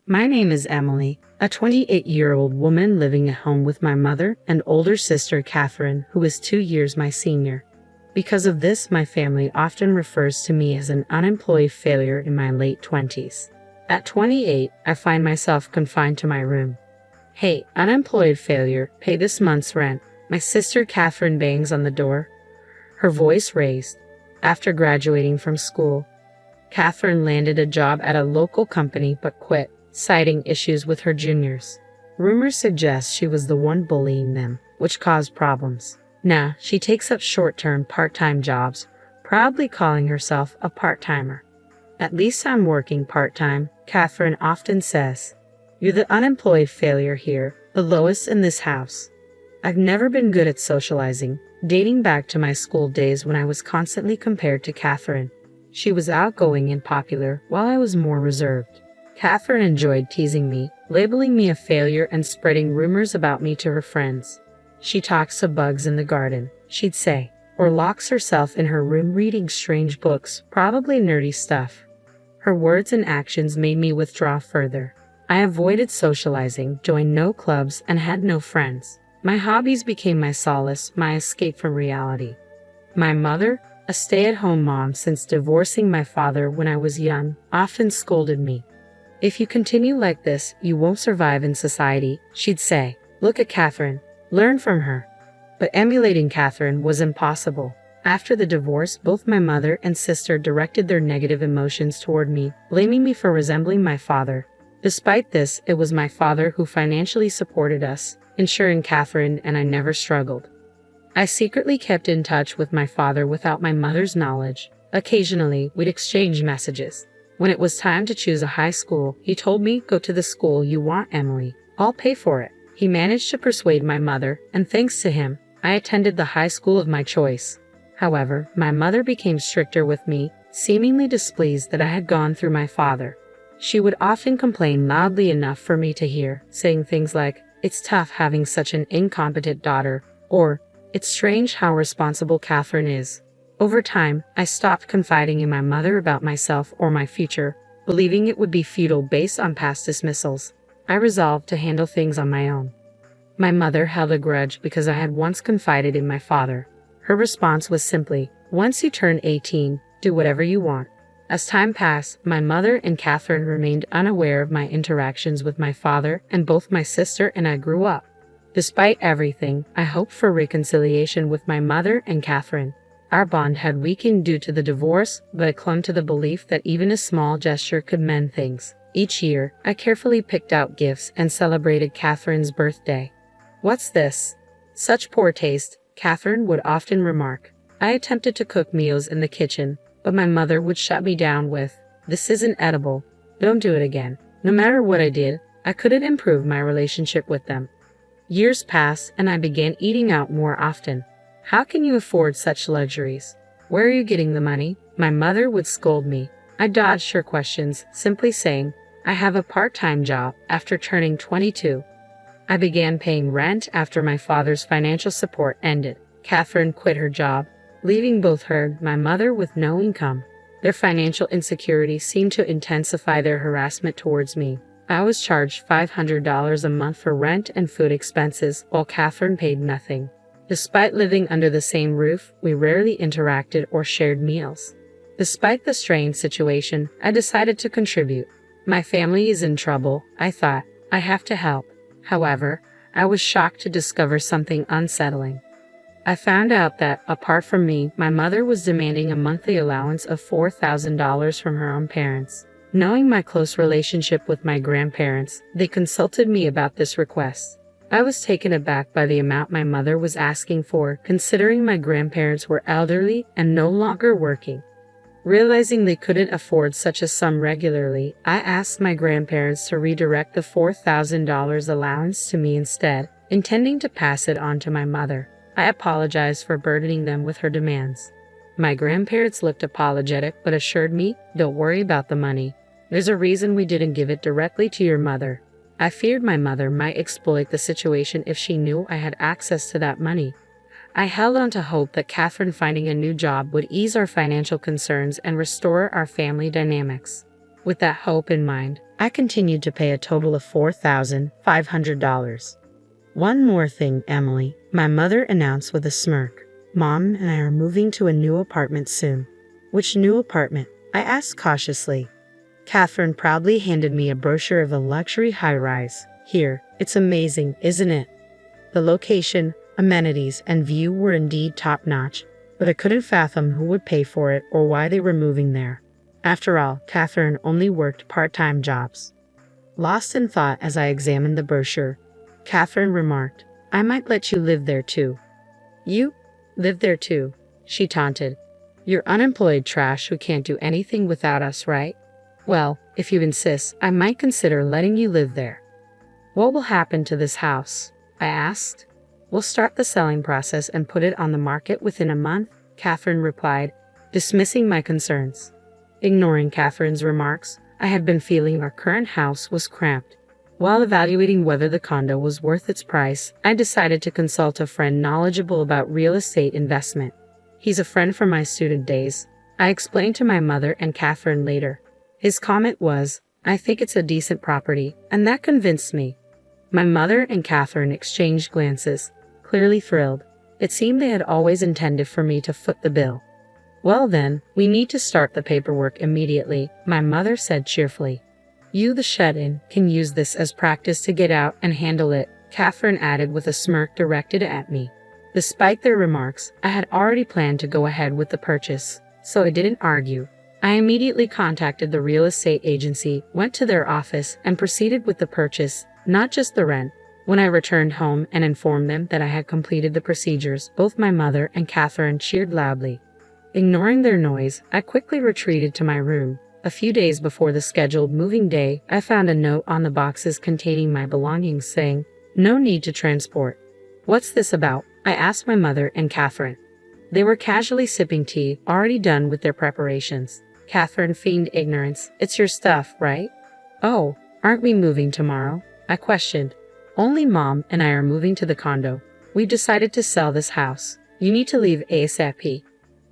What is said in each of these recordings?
My name is Emily, a 28-year-old woman living at home with my mother and older sister Catherine, who is 2 years my senior. Because of this, my family often refers to me as an unemployed failure in my late 20s. At 28, I find myself confined to my room. "Hey, unemployed failure, pay this month's rent." My sister Catherine bangs on the door, her voice raised. After graduating from school, Catherine landed a job at a local company but quit, citing issues with her juniors. Rumors suggest she was the one bullying them, which caused problems. Now, she takes up short-term part-time jobs, proudly calling herself a part-timer. "At least I'm working part-time," Catherine often says. "You're the unemployed failure here, the lowest in this house." I've never been good at socializing, dating back to my school days when I was constantly compared to Catherine. She was outgoing and popular, while I was more reserved. Catherine enjoyed teasing me, labeling me a failure and spreading rumors about me to her friends. "She talks to bugs in the garden," she'd say, or locks herself in her room reading strange books, probably nerdy stuff. Her words and actions made me withdraw further. I avoided socializing, joined no clubs, and had no friends. My hobbies became my solace, my escape from reality. My mother, a stay-at-home mom since divorcing my father when I was young, often scolded me. "If you continue like this, you won't survive in society," she'd say. "Look at Catherine. Learn from her." But emulating Catherine was impossible. After the divorce, both my mother and sister directed their negative emotions toward me, blaming me for resembling my father. Despite this, it was my father who financially supported us, ensuring Catherine and I never struggled. I secretly kept in touch with my father without my mother's knowledge. Occasionally, we'd exchange messages. When it was time to choose a high school, he told me, "Go to the school you want, Emily. I'll pay for it." He managed to persuade my mother, and thanks to him, I attended the high school of my choice. However, my mother became stricter with me, seemingly displeased that I had gone through my father. She would often complain loudly enough for me to hear, saying things like, "It's tough having such an incompetent daughter," or, "It's strange how responsible Catherine is." Over time, I stopped confiding in my mother about myself or my future, believing it would be futile based on past dismissals. I resolved to handle things on my own. My mother held a grudge because I had once confided in my father. Her response was simply, "Once you turn 18, do whatever you want." As time passed, my mother and Catherine remained unaware of my interactions with my father, and both my sister and I grew up. Despite everything, I hoped for reconciliation with my mother and Catherine. Our bond had weakened due to the divorce, but I clung to the belief that even a small gesture could mend things. Each year, I carefully picked out gifts and celebrated Catherine's birthday. "What's this? Such poor taste," Catherine would often remark. I attempted to cook meals in the kitchen, but my mother would shut me down with, "This isn't edible. Don't do it again." No matter what I did, I couldn't improve my relationship with them. Years passed, and I began eating out more often. "How can you afford such luxuries? Where are you getting the money?" My mother would scold me. I dodged her questions, simply saying, "I have a part-time job." After turning 22, I began paying rent after my father's financial support ended. Catherine quit her job, leaving both her and my mother with no income. Their financial insecurity seemed to intensify their harassment towards me. I was charged $500 a month for rent and food expenses, while Catherine paid nothing. Despite living under the same roof, we rarely interacted or shared meals. Despite the strained situation, I decided to contribute. My family is in trouble, I thought. I have to help. However, I was shocked to discover something unsettling. I found out that, apart from me, my mother was demanding a monthly allowance of $4,000 from her own parents. Knowing my close relationship with my grandparents, they consulted me about this request. I was taken aback by the amount my mother was asking for, considering my grandparents were elderly and no longer working. Realizing they couldn't afford such a sum regularly, I asked my grandparents to redirect the $4,000 allowance to me instead, intending to pass it on to my mother. I apologized for burdening them with her demands. My grandparents looked apologetic but assured me, "Don't worry about the money. There's a reason we didn't give it directly to your mother." I feared my mother might exploit the situation if she knew I had access to that money. I held on to hope that Catherine finding a new job would ease our financial concerns and restore our family dynamics. With that hope in mind, I continued to pay a total of $4,500. One more thing, Emily, my mother announced with a smirk. Mom and I are moving to a new apartment soon. Which new apartment? I asked cautiously. Catherine proudly handed me a brochure of a luxury high-rise. Here, it's amazing, isn't it? The location, amenities, and view were indeed top-notch, but I couldn't fathom who would pay for it or why they were moving there. After all, Catherine only worked part-time jobs. Lost in thought as I examined the brochure, Catherine remarked, I might let you live there too. You? Live there too? She taunted. You're unemployed trash who can't do anything without us, right? Well, if you insist, I might consider letting you live there. What will happen to this house? I asked. We'll start the selling process and put it on the market within a month, Catherine replied, dismissing my concerns. Ignoring Catherine's remarks, I had been feeling our current house was cramped. While evaluating whether the condo was worth its price, I decided to consult a friend knowledgeable about real estate investment. He's a friend from my student days, I explained to my mother and Catherine later. His comment was, I think it's a decent property, and that convinced me. My mother and Catherine exchanged glances, clearly thrilled. It seemed they had always intended for me to foot the bill. Well then, we need to start the paperwork immediately, my mother said cheerfully. You, the shed-in, can use this as practice to get out and handle it, Catherine added with a smirk directed at me. Despite their remarks, I had already planned to go ahead with the purchase, so I didn't argue. I immediately contacted the real estate agency, went to their office, and proceeded with the purchase, not just the rent. When I returned home and informed them that I had completed the procedures, both my mother and Catherine cheered loudly. Ignoring their noise, I quickly retreated to my room. A few days before the scheduled moving day, I found a note on the boxes containing my belongings saying, no need to transport. What's this about? I asked my mother and Catherine. They were casually sipping tea, already done with their preparations. Catherine feigned ignorance. It's your stuff, right? Oh, aren't we moving tomorrow? I questioned. Only Mom and I are moving to the condo. We've decided to sell this house. You need to leave ASAP.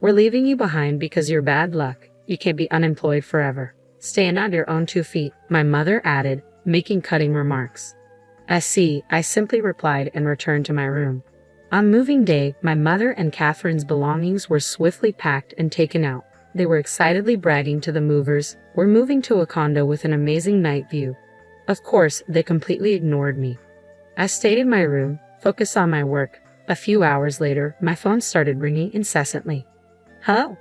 We're leaving you behind because you're bad luck. You can't be unemployed forever. Stand on your own 2 feet, my mother added, making cutting remarks. I see, I simply replied and returned to my room. On moving day, my mother and Catherine's belongings were swiftly packed and taken out. They were excitedly bragging to the movers, we're moving to a condo with an amazing night view. Of course, they completely ignored me. I stayed in my room, focused on my work. A few hours later, my phone started ringing incessantly. Hello?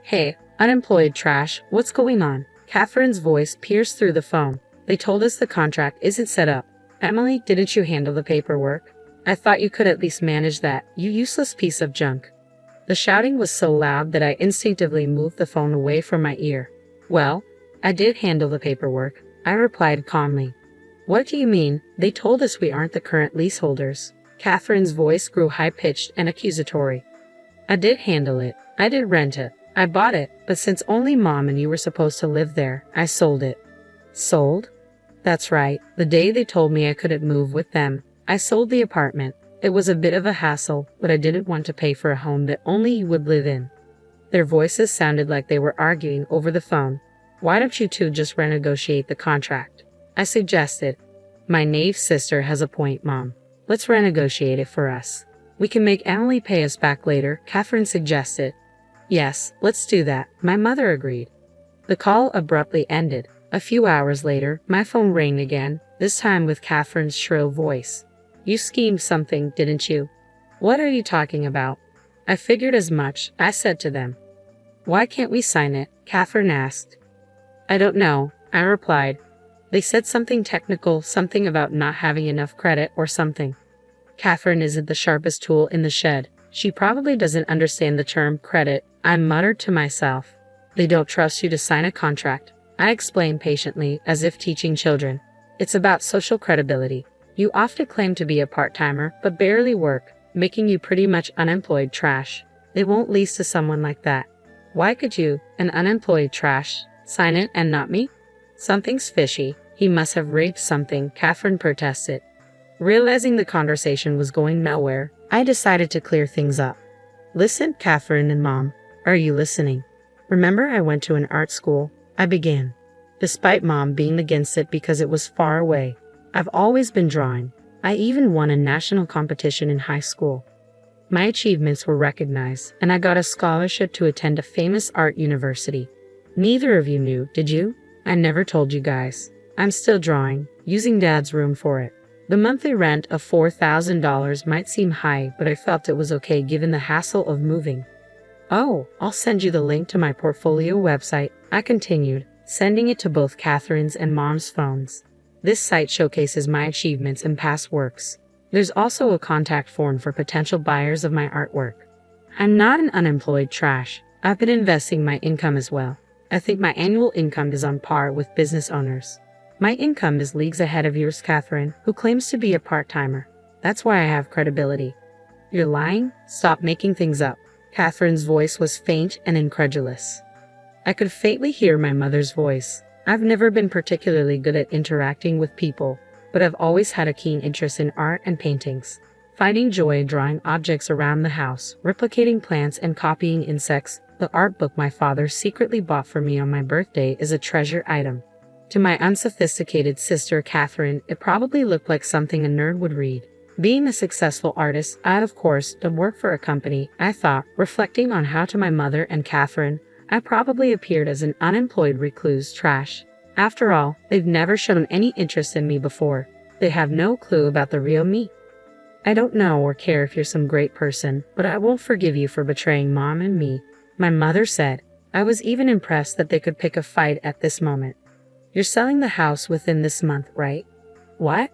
Hey, unemployed trash, what's going on? Catherine's voice pierced through the phone. They told us the contract isn't set up. Emily, didn't you handle the paperwork? I thought you could at least manage that, you useless piece of junk. The shouting was so loud that I instinctively moved the phone away from my ear. Well, I did handle the paperwork, I replied calmly. What do you mean? They told us we aren't the current leaseholders. Catherine's voice grew high-pitched and accusatory. I did handle it. I did rent it. I bought it, but since only Mom and you were supposed to live there, I sold it. Sold? That's right. The day they told me I couldn't move with them, I sold the apartment. It was a bit of a hassle, but I didn't want to pay for a home that only you would live in. Their voices sounded like they were arguing over the phone. Why don't you two just renegotiate the contract? I suggested. My naive sister has a point, Mom. Let's renegotiate it for us. We can make Emily pay us back later, Catherine suggested. Yes, let's do that, my mother agreed. The call abruptly ended. A few hours later, my phone rang again, this time with Catherine's shrill voice. You schemed something, didn't you? What are you talking about? I figured as much, I said to them. Why can't we sign it? Catherine asked. I don't know, I replied. They said something technical, something about not having enough credit or something. Catherine isn't the sharpest tool in the shed. She probably doesn't understand the term credit, I muttered to myself. They don't trust you to sign a contract, I explained patiently, as if teaching children. It's about social credibility. You often claim to be a part-timer, but barely work, making you pretty much unemployed trash. They won't lease to someone like that. Why could you, an unemployed trash, sign it and not me? Something's fishy. He must have raped something, Catherine protested. Realizing the conversation was going nowhere, I decided to clear things up. Listen, Catherine and Mom, are you listening? Remember I went to an art school? I began. despite Mom being against it because it was far away. I've always been drawing. I even won a national competition in high school. My achievements were recognized, and I got a scholarship to attend a famous art university. Neither of you knew, did you? I never told you guys. I'm still drawing, using Dad's room for it. The monthly rent of $4,000 might seem high, but I felt it was okay given the hassle of moving. Oh, I'll send you the link to my portfolio website, I continued, sending it to both Catherine's and Mom's phones. This site showcases my achievements and past works. There's also a contact form for potential buyers of my artwork. I'm not an unemployed trash. I've been investing my income as well. I think my annual income is on par with business owners. My income is leagues ahead of yours, Catherine, who claims to be a part-timer. That's why I have credibility. You're lying? Stop making things up. Catherine's voice was faint and incredulous. I could faintly hear my mother's voice. I've never been particularly good at interacting with people, but I've always had a keen interest in art and paintings. Finding joy in drawing objects around the house, replicating plants and copying insects, the art book my father secretly bought for me on my birthday is a treasure item. To my unsophisticated sister Catherine, it probably looked like something a nerd would read. Being a successful artist, I of course don't work for a company, I thought, reflecting on how to my mother and Catherine, I probably appeared as an unemployed recluse trash. After all, they've never shown any interest in me before. They have no clue about the real me. I don't know or care if you're some great person, but I won't forgive you for betraying Mom and me, my mother said. I was even impressed that they could pick a fight at this moment. You're selling the house within this month, right? What?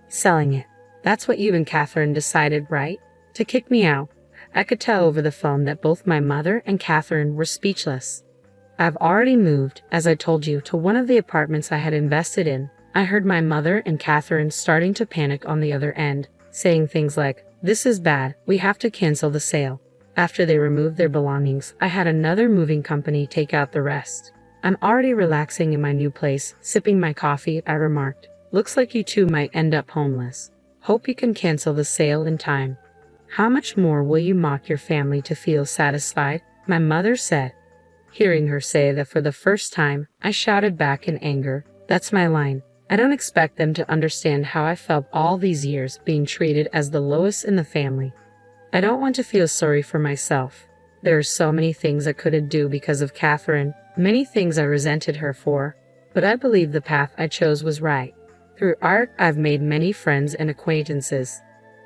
Selling it. That's what you and Catherine decided, right? To kick me out. I could tell over the phone that both my mother and Catherine were speechless. I've already moved, as I told you, to one of the apartments I had invested in. I heard my mother and Catherine starting to panic on the other end, saying things like, "This is bad, we have to cancel the sale." After they removed their belongings, I had another moving company take out the rest. I'm already relaxing in my new place, sipping my coffee, I remarked. Looks like you two might end up homeless. Hope you can cancel the sale in time. How much more will you mock your family to feel satisfied? My mother said. Hearing her say that for the first time, I shouted back in anger. That's my line. I don't expect them to understand how I felt all these years being treated as the lowest in the family. I don't want to feel sorry for myself. There are so many things I couldn't do because of Catherine, many things I resented her for, but I believe the path I chose was right. Through art, I've made many friends and acquaintances.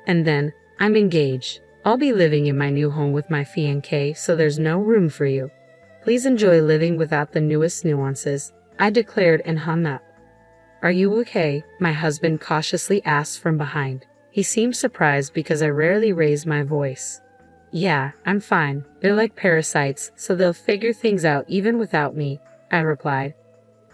And then, I'm engaged. I'll be living in my new home with my fiancé, so there's no room for you. Please enjoy living without the newest nuances, I declared and hung up. Are you okay? My husband cautiously asked from behind. He seemed surprised because I rarely raised my voice. Yeah, I'm fine. They're like parasites, so they'll figure things out even without me, I replied.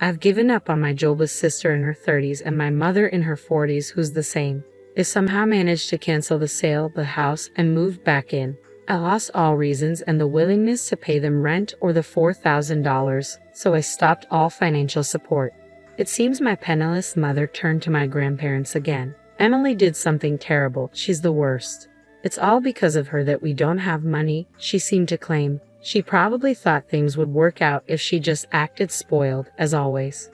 I've given up on my jobless sister in her 30s and my mother in her 40s who's the same. They somehow managed to cancel the sale of the house and moved back in. I lost all reasons and the willingness to pay them rent or the $4,000, so I stopped all financial support. It seems my penniless mother turned to my grandparents again. Emily did something terrible. She's the worst. It's all because of her that we don't have money, she seemed to claim. She probably thought things would work out if she just acted spoiled, as always.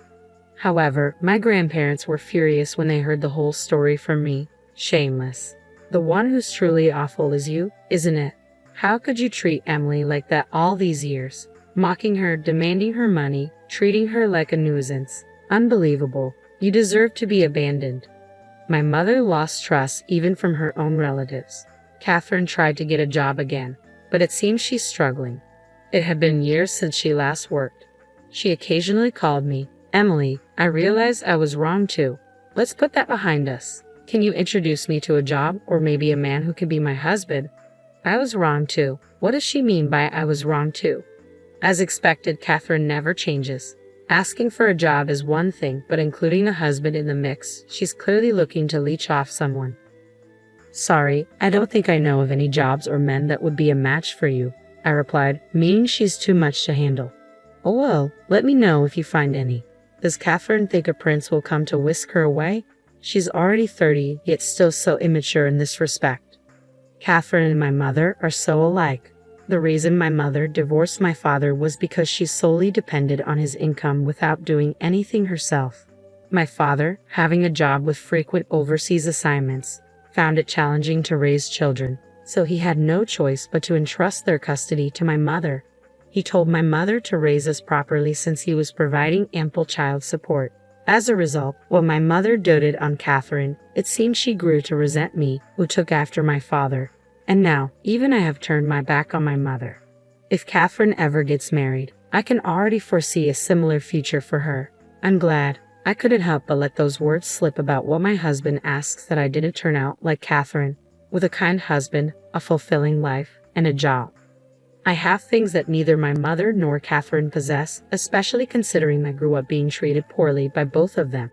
However, my grandparents were furious when they heard the whole story from me. Shameless. The one who's truly awful is you, isn't it? How could you treat Emily like that all these years? Mocking her, demanding her money, treating her like a nuisance. Unbelievable. You deserve to be abandoned. My mother lost trust even from her own relatives. Catherine tried to get a job again, but it seems she's struggling. It had been years since she last worked. She occasionally called me. Emily, I realized I was wrong too. Let's put that behind us. Can you introduce me to a job or maybe a man who can be my husband? I was wrong too. What does she mean by I was wrong too? As expected, Catherine never changes. Asking for a job is one thing, but including a husband in the mix, she's clearly looking to leech off someone. Sorry, I don't think I know of any jobs or men that would be a match for you, I replied, meaning she's too much to handle. Oh well, let me know if you find any. Does Catherine think a prince will come to whisk her away? She's already 30, yet still so immature in this respect. Catherine and my mother are so alike. The reason my mother divorced my father was because she solely depended on his income without doing anything herself. My father, having a job with frequent overseas assignments, found it challenging to raise children, so he had no choice but to entrust their custody to my mother. He told my mother to raise us properly since he was providing ample child support. As a result, while my mother doted on Catherine, it seemed she grew to resent me, who took after my father. And now, even I have turned my back on my mother. If Catherine ever gets married, I can already foresee a similar future for her. I'm glad. I couldn't help but let those words slip about what my husband asks that I didn't turn out like Catherine, with a kind husband, a fulfilling life, and a job. I have things that neither my mother nor Catherine possess, especially considering I grew up being treated poorly by both of them.